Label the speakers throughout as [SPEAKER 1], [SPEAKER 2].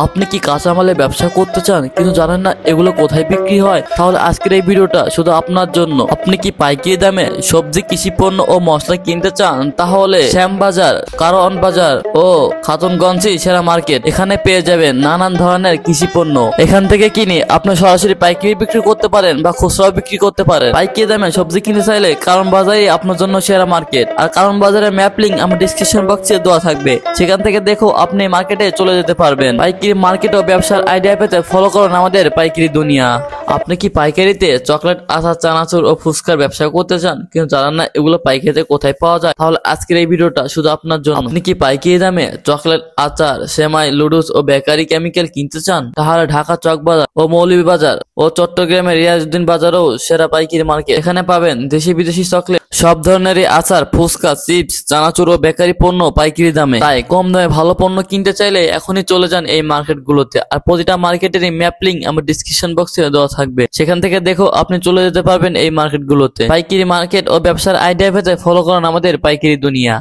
[SPEAKER 1] আপনি কি কাঁচামালের ব্যবসা করতে চান কিন্তু জানেন না এগুলো কোথায় বিক্রি হয়? তাহলে আজকের এই ভিডিওটা শুধু আপনার জন্য। আপনি কি পাইকারি দামে সবজি, কৃষি পণ্য ও মশলা কিনতে চান? তাহলে শ্যামবাজার, কারওয়ান বাজার ও খাতুনগঞ্জই সেরা মার্কেট। এখানে পেয়ে যাবেন নানান ধরনের কৃষি পণ্য। এখান থেকে কিনে আপনি সরাসরি পাইকারি বিক্রি করতে পারেন বা খুচরাও বিক্রি করতে পারেন। পাইকারি দামে সবজি কিনতে চাইলে কারওয়ান বাজারই আপনার জন্য সেরা মার্কেট। আর কারওয়ান বাজারের ম্যাপ লিংক আমার ডিসক্রিপশন বক্সে দেওয়া থাকবে, সেখান থেকে দেখো আপনি মার্কেটে চলে যেতে পারবেন। পাইকারি মার্কেট ও ব্যবসার আইডিয়া পেতে ফলো করুন আমাদের পাইকারি দুনিয়া। আপনি কি পাইকারিতে চকলেট, আচার, চানাচুর ও ফুচকার ব্যবসা করতে চান কিন্তু জানেন না এগুলো পাইকারিতে কোথায় পাওয়া যায়? তাহলে আজকের এই ভিডিওটা শুধু আপনার জন্য। আপনি কি পাইকারি দামে চকলেট, আচার, সেমাই, লুডুস ও বেকারি কেমিক্যাল কিনতে চান? তাহলে ঢাকা চকবাজার ও মৌলভীবাজার ও চট্টগ্রামের রিয়াজউদ্দিন বাজারও সেরা পাইকারি মার্কেট। এখানে পাবেন দেশি বিদেশি চকলেট, সব ধরনেরই আচার, ফুচকা, চিপস, চানাচুর ও বেকারি পণ্য পাইকারি দামে। তাই কম দামে ভালো পণ্য কিনতে চাইলে এখনই চলে যান এই মার্কেটগুলোতে। আর প্রতিটা মার্কেটেরই ম্যাপ লিংক আমার ডিসক্রিপশন বক্সে দেওয়া থাকবে, সেখান থেকে দেখো আপনি চলে যেতে পারবেন এই মার্কেটগুলোতে। পাইকারি মার্কেট ও ব্যবসার আইডিয়া পেতে ফলো করুন আমাদের পাইকারি দুনিয়া।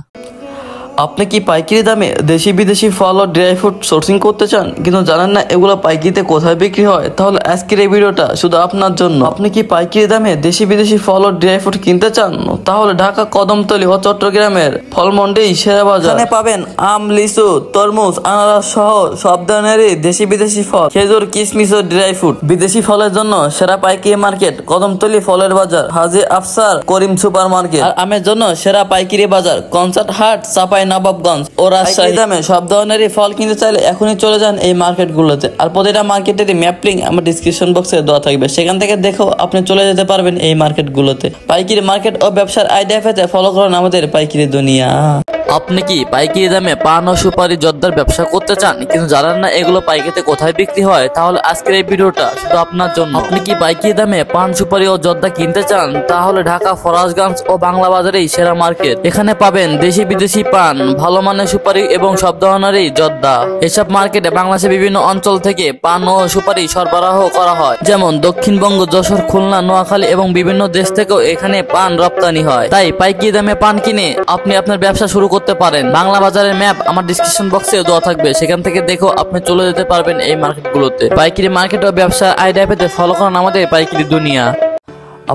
[SPEAKER 1] আপনি কি পাইকারি দামে দেশি বিদেশি ফল ও ড্রাই ফ্রুট সোর্সিং করতে চান কিন্তু জানেন না এগুলো পাইকারিতে কোথায় বিক্রি হয়? তাহলে আজকের এই ভিডিওটা শুধু আপনার জন্য। আপনি কি পাইকারি দামে দেশি বিদেশি ফল ও ড্রাই ফ্রুট কিনতে চান? তাহলে ঢাকা কদমতলী ও চট্টগ্রামের ফলমন্ডি সেরা বাজার। এখানে পাবেন আম, লিচু, তরমুজ, আনারস সহ সব ধরনেরই দেশি বিদেশি ফল, খেজুর, কিশমিশ ও ড্রাই ফ্রুট। বিদেশি ফলের জন্য সেরা পাইকারি মার্কেট কদমতলী ফলের বাজার, হাজী আফসার করিম সুপার মার্কেট। আর আমের জন্য সেরা পাইকারি বাজার কনসার্ট হাট, চাপাই নবাবগঞ্জ ও রাজশাহী। দামে সব ধরনেরই ফল কিনতে চাইলে এখনই চলে যান এই মার্কেটগুলোতে। আর প্রতিটা মার্কেটেরই ম্যাপ লিংক আমার ডিসক্রিপশন বক্সে দেওয়া থাকবে, সেখান থেকে দেখো আপনি চলে যেতে পারবেন এই মার্কেটগুলোতে। পাইকারি মার্কেট ও ব্যবসার আইডিয়া পেতে ফলো করুন আমাদের পাইকারি দুনিয়া। আপনি কি পাইকারি দামে পান ও সুপারি, জর্দার ব্যবসা করতে চান কিন্তু জানেন না এগুলো পাইকারিতে কোথায় বিক্রি হয়? তাহলে আজকের এই ভিডিওটা শুধু আপনার জন্য। আপনি কি পাইকারি দামে পান, সুপারি ও জর্দা কিনতে চান? তাহলে ঢাকা ফরাজগঞ্জ ও বাংলা বাজারেই সেরা মার্কেট। এখানে পাবেন দেশি বিদেশি পান, ভালো মানের সুপারি এবং সব ধরনেরই জর্দা। এসব মার্কেটে বাংলাদেশের বিভিন্ন অঞ্চল থেকে পান ও সুপারি সরবরাহ করা হয়, যেমন দক্ষিণবঙ্গ, যশোর, খুলনা, নোয়াখালী এবং বিভিন্ন দেশ থেকেও এখানে পান রপ্তানি হয়। তাই পাইকারি দামে পান কিনে আপনি আপনার ব্যবসা শুরু করতে পারেন। বাংলা বাজারের ম্যাপ আমার ডিসক্রিপশন বক্সে দেওয়া থাকবে, সেখান থেকে দেখো আপনি চলে যেতে পারবেন এই মার্কেটগুলোতে। পাইকারি মার্কেট ও ব্যবসার আইডিয়া পেতে ফলো করুন আমাদের পাইকারি দুনিয়া।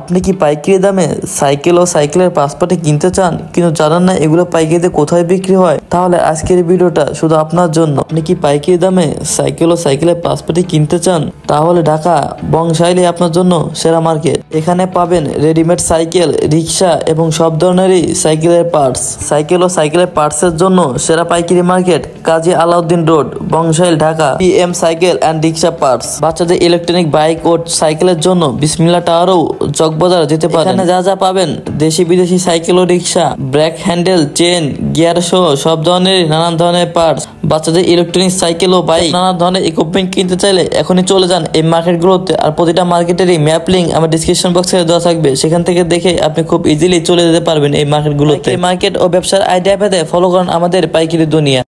[SPEAKER 1] আপনি কি পাইকারি দামে সাইকেল ও সাইকেলের পাসপোর্টে কিনতে চান কিন্তু জানেন না এগুলো পাইকারিতে কোথায় বিক্রি হয়? তাহলে আজকের ভিডিওটা শুধু আপনার জন্য। আপনি কি পাইকারি দামে সাইকেল ও সাইকেলের পাসপোর্টে কিনতে চান? তাহলে ঢাকা বংশাইলে আপনার জন্য সেরা মার্কেট। এখানে পাবেন রেডিমেড সাইকেল, রিক্সা এবং সব ধরনেরই সাইকেলের পার্টস। সাইকেল ও সাইকেলের পার্টসের জন্য সেরা পাইকারি market Kazi Alauddin road, Bangshal, Dhaka. PM cycle and rickshaw parts. বাচ্চাদের ইলেকট্রনিক বাইক ও সাইকেলের জন্য বিসমিল্লাহ টাওয়ারও চকবাজার যেতে পারেন। এখানে যা যা পাবেন দেশি বিদেশি সাইকেল ও রিক্সা, ব্রেক হ্যান্ডেল, চেন, গিয়ার সহ সব ধরনের নানান ধরনের পার্টস। বাচ্চাদের ইলেকট্রনিক সাইকেল ও বাইক, নানান ধরনের ইকুইপমেন্ট কিনতে চাইলে এখনই চলে যান এই মার্কেটগুলোতে। আর প্রতিটা মার্কেটেরই ম্যাপ লিংক আমার ডিসক্রিপশন বক্সে দেওয়া থাকবে, সেখান থেকে দেখে আপনি খুব ইজিলি চলে যেতে পারবেন এই মার্কেটগুলোতে। মার্কেট ও ব্যবসার আইডিয়া পেতে ফলো করুন আমাদের পাইকারি দুনিয়া।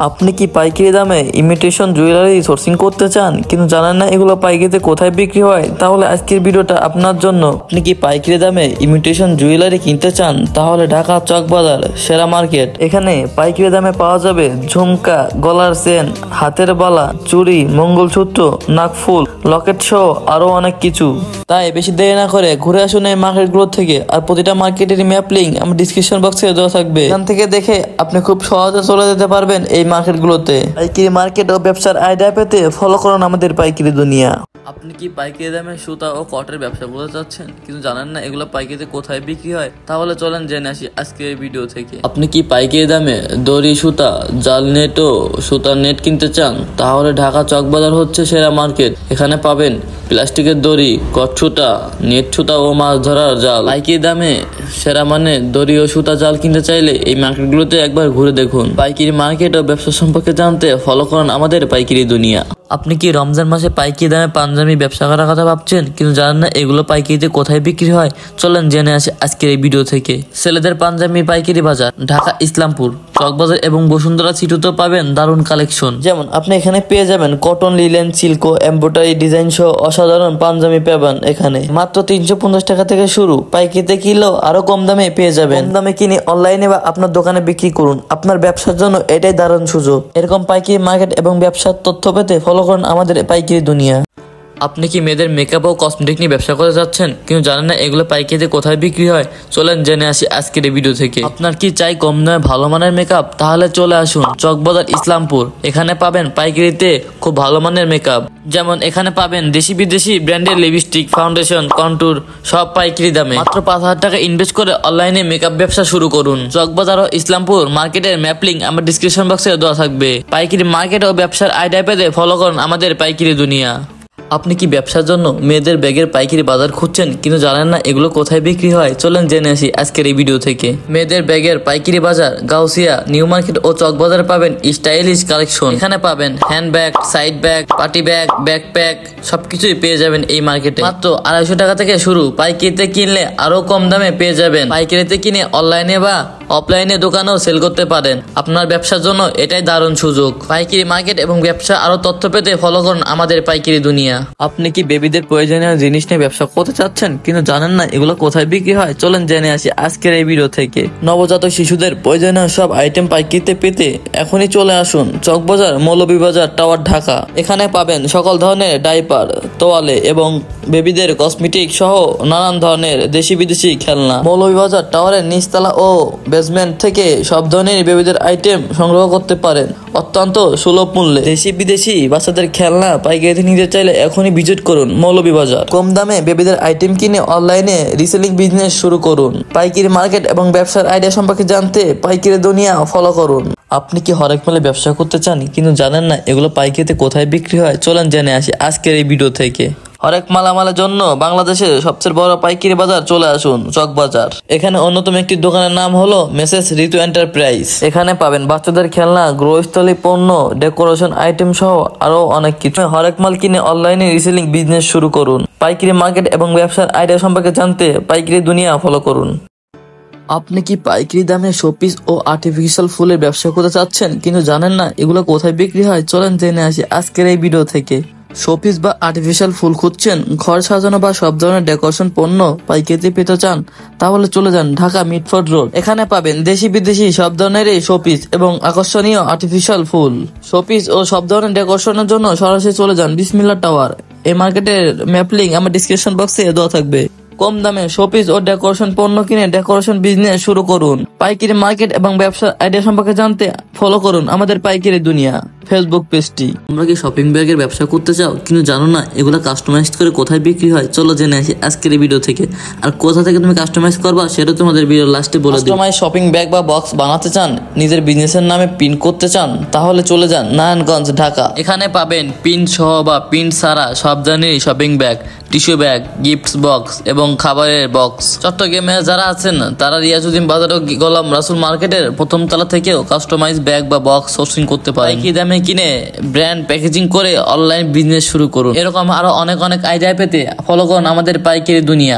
[SPEAKER 1] আপনি কি পাইকারি দামে ইমিটেশন জুয়েলারি সোর্সিং করতে চান কিন্তু জানেন না এগুলো পাইকারিতে কোথায় বিক্রি হয়? তাহলে আজকের ভিডিওটা আপনার জন্য। আপনি কি পাইকারি দামে ইমিটেশন জুয়েলারি কিনতে চান? তাহলে ঢাকা চকবাজার সেরা মার্কেট। এখানে পাইকারি দামে পাওয়া যাবে ঝুমকা, গলার চেন, হাতের বালা, চুড়ি, মঙ্গলসূত্র, নাকফুল, লকেট সহ আরো অনেক কিছু। তাই বেশি দেরি না করে ঘুরে আসুন এই মার্কেটগুলো থেকে। আর প্রতিটা মার্কেটের ম্যাপ লিংক আমার ডিসক্রিপশন বক্সে দেওয়া থাকবে, এখান থেকে দেখে আপনি খুব সহজে চলে যেতে পারবেন এই মার্কেটগুলোতে। পাইকারি মার্কেট ও ব্যবসার আইডিয়া পেতে ফলো করুন আমাদের পাইকারি দুনিয়া। আপনি কি পাইকারি দামে সুতা ও কটের ব্যবসা করতে চাচ্ছেন কিন্তু জানেন না এগুলো পাইকারিতে কোথায় বিক্রি হয়? তাহলে চলেন জেনে আসি আজকের এই ভিডিও থেকে। আপনি কি পাইকারি দামে দড়ি, সুতা, জাল নেট ও সুতার নেট কিনতে চান? তাহলে ঢাকা চকবাজার হচ্ছে সেরা মার্কেট। এখানে পাবেন প্লাস্টিকের দড়ি, কট সুতা, নেট সুতা ও মাছ ধরার জাল। পাইকারি দামে সেরা মানে দড়ি ও সুতা, জাল কিনতে চাইলে এই মার্কেটগুলোতে একবার ঘুরে দেখুন। পাইকারি মার্কেট ও ব্যবসা সম্পর্কে জানতে ফলো করুন আমাদের পাইকারি দুনিয়া। আপনি কি রমজান মাসে পাইকারি দামে পাঞ্জাবি ব্যবসা করার কথা ভাবছেন কিন্তু জানেন না এগুলো পাইকারিতে কোথায় বিক্রি হয়? চলেন জেনে আসি আজকের এই ভিডিও থেকে। ছেলেদের পাঞ্জাবি পাইকারি বাজার, ঢাকা ইসলামপুর, চকবাজার এবং বসুন্ধরা সিটিতেও পাবেন দারুণ কালেকশন। যেমন আপনি এখানে পেয়ে যাবেন cotton, linen, Silco, embroidery design সহ অসাধারণ পাঞ্জাবি পাবেন এখানে মাত্র 350 টাকা থেকে শুরু। পাইকারিতে কিনলেও আরো কম দামে পেয়ে যাবেন। কম দামে কিনে অনলাইনে বা আপনার দোকানে বিক্রি করুন। আপনার ব্যবসার জন্য এটাই দারুণ সুযোগ। এরকম পাইকারি মার্কেট এবং ব্যবসার তথ্য পেতে ফলো করুন আমাদের পাইকারি দুনিয়া। আপনি কি মেয়েদের মেকআপ ও কসমেটিক নিয়ে ব্যবসা করতে যাচ্ছেন কিন্তু জানেন না এগুলো পাইকারিতে কোথায় বিক্রি হয়? চলেন জেনে আসি আজকের এই ভিডিও থেকে। আপনার কি চাই কম দামে ভালো মানের মেকআপ? তাহলে চলে আসুন চকবাজার ইসলামপুর। এখানে পাবেন পাইকারিতে খুব ভালো মানের মেকআপ। যেমন এখানে পাবেন দেশি বিদেশি ব্র্যান্ডের লিপস্টিক, ফাউন্ডেশন, কন্টুর সব পাইকারি দামে। মাত্র 5,000 টাকা ইনভেস্ট করে অনলাইনে মেকআপ ব্যবসা শুরু করুন। চকবাজার ও ইসলামপুর মার্কেটের ম্যাপ লিংক আমার ডিসক্রিপশন বক্সে দেওয়া থাকবে। পাইকারি মার্কেট ও ব্যবসার আইডিয়া পেতে ফলো করুন আমাদের পাইকারি দুনিয়া। আপনি কি ব্যবসার জন্য মেয়েদের ব্যাগের পাইকারি বাজার খুঁজছেন কিন্তু জানেন না এগুলো কোথায় বিক্রি হয়? চলেন জেনে আসি আজকের এই ভিডিও থেকে। মেয়েদের ব্যাগের পাইকারি বাজার গাউসিয়া, নিউ মার্কেট ও চকবাজারে পাবেন স্টাইলিশ কালেকশন। এখানে পাবেন hand bag, side bag, party bag, backpack সবকিছুই পেয়ে যাবেন এই মার্কেটে। মাত্র 250 টাকা থেকে শুরু। পাইকারিতে কিনলে আরো কম দামে পেয়ে যাবেন। পাইকারিতে কিনে অনলাইনে বা অফলাইনে দোকানেও সেল করতে পারেন। আপনার ব্যবসার জন্য এটাই দারুণ সুযোগ। পাইকারি মার্কেট এবং ব্যবসা আরো তথ্য পেতে ফলো করুন আমাদের পাইকারি দুনিয়া। আপনি কি বেবিদের প্রয়োজনীয় জিনিস নিয়ে ব্যবসা করতে চাচ্ছেন কিন্তু জানেন না এগুলো কোথায় বিক্রি হয়? চলেন জেনে আসি আজকের এই ভিডিও থেকে। নবজাতক শিশুদের প্রয়োজনীয় সব আইটেম পাইকারিতে পেতে এখনই চলে আসুন চকবাজার, মৌলভীবাজার টাওয়ার, ঢাকা। এখানে পাবেন সকল ধরনের ডাইপার, তোয়ালে এবং বেবিদের কসমেটিক সহ নানান ধরনের দেশি বিদেশি খেলনা। মৌলভীবাজার টাওয়ারের নিচতলা ও বেসমেন্ট থেকে সব ধরনের বেবিদের আইটেম সংগ্রহ করতে পারেন অত্যন্ত সুলভ মূল্যে। দেশি বিদেশি বাচ্চাদের খেলনা পাইকারিতে নিতে চাইলে এখনই ভিজিট করুন মৌলভীবাজার। কম দামে বেবিদের আইটেম কিনে অনলাইনে রিসেলিং বিজনেস শুরু করুন। পাইকারি মার্কেট এবং ব্যবসার আইডিয়া সম্পর্কে জানতে পাইকারি দুনিয়া ফলো করুন। আপনি কি হরেক মালে ব্যবসা করতে চান কিন্তু জানেন না এগুলো পাইকারিতে কোথায় বিক্রি হয়? চলেন জেনে আসি আজকের এই ভিডিও থেকে। হরেক মালামালের জন্য বাংলাদেশের সবচেয়ে বড় পাইকারি বাজার চলে আসুন চকবাজার। এখানে অন্যতম একটি দোকানের নাম হলো মেসেস ঋতু এন্টারপ্রাইজ। এখানে পাবেন বাচ্চাদের খেলনা, গৃহস্থলী পণ্য, ডেকোরেশন আইটেম সহ আরো অনেক কিছু। হরেক মাল কিনে অনলাইনে রিসেলিং বিজনেস শুরু করুন। পাইকারি মার্কেট এবং ব্যবসার আইডিয়া সম্পর্কে জানতে পাইকারি দুনিয়া ফলো করুন। আপনি কি পাইকারি দামে শোপিস ও আর্টিফিশিয়াল ফুলের ব্যবসা করতে চাচ্ছেন কিন্তু জানেন না এগুলো কোথায় বিক্রি হয়? চলেন জেনে আসি আজকের এই ভিডিও থেকে। শোপিস বা আর্টিফিশিয়াল ফুল খুঁজছেন, ঘর সাজানো বা সব ধরনের ডেকোরেশন পণ্য পাইকারিতে পেতে চান? তাহলে চলে যান ঢাকা মিটফোর্ড রোড। এখানে পাবেন দেশি বিদেশি সব ধরনের শোপিস এবং আকর্ষণীয় আর্টিফিশিয়াল ফুল। শোপিস ও সব ধরনের ডেকোরেশনের জন্য সরাসরি চলে যান বিসমিল্লাহ টাওয়ার। এই মার্কেটের ম্যাপ লিংক আমার ডিসক্রিপশন বক্সে দেওয়া থাকবে। কম দামে শোপিস ও ডেকোরেশন পণ্য কিনে ডেকোরেশন বিজনেস শুরু করুন। পাইকারি মার্কেট এবং ব্যবসার আইডিয়া সম্পর্কে জানতে ফলো করুন আমাদের পাইকারি দুনিয়া ফেসবুক পেজটি। তোমরা কি শপিং ব্যাগের ব্যবসা করতে চাও কিন্তু জানো না এগুলো কাস্টমাইজ করে কোথায় বিক্রি হয়? চলো জেনে আসি আজকের এই ভিডিও থেকে। আর কোথা থেকে তুমি কাস্টমাইজ করবা সেটা তোমাদের ভিডিওর লাস্টে বলে দিই। কাস্টমাইজ শপিং ব্যাগ বা বক্স বানাতে চান, নিজের বিজনেসের নামে পিন করতে চান, তাহলে চলে যান নারায়ণগঞ্জ, ঢাকা। এখানে পাবেন পিন সহ বা পিন ছাড়া সব ধরনেরই shopping bag, tissue bag, gifts box এবং খাবারের বক্স। চট্টগ্রামে যারা আছেন তারা রিয়াজউদ্দিন বাজার ও গোলাম রাসুল মার্কেটের প্রথম তলা থেকেও কাস্টমাইজ ব্যাগ বা বক্স সোর্সিং করতে পারেন। কি দামে কিনে ব্র্যান্ড প্যাকেজিং করে অনলাইন বিজনেস শুরু করুন। এরকম আরো অনেক আইডিয়া পেতে ফলো করুন আমাদের পাইকারি দুনিয়া।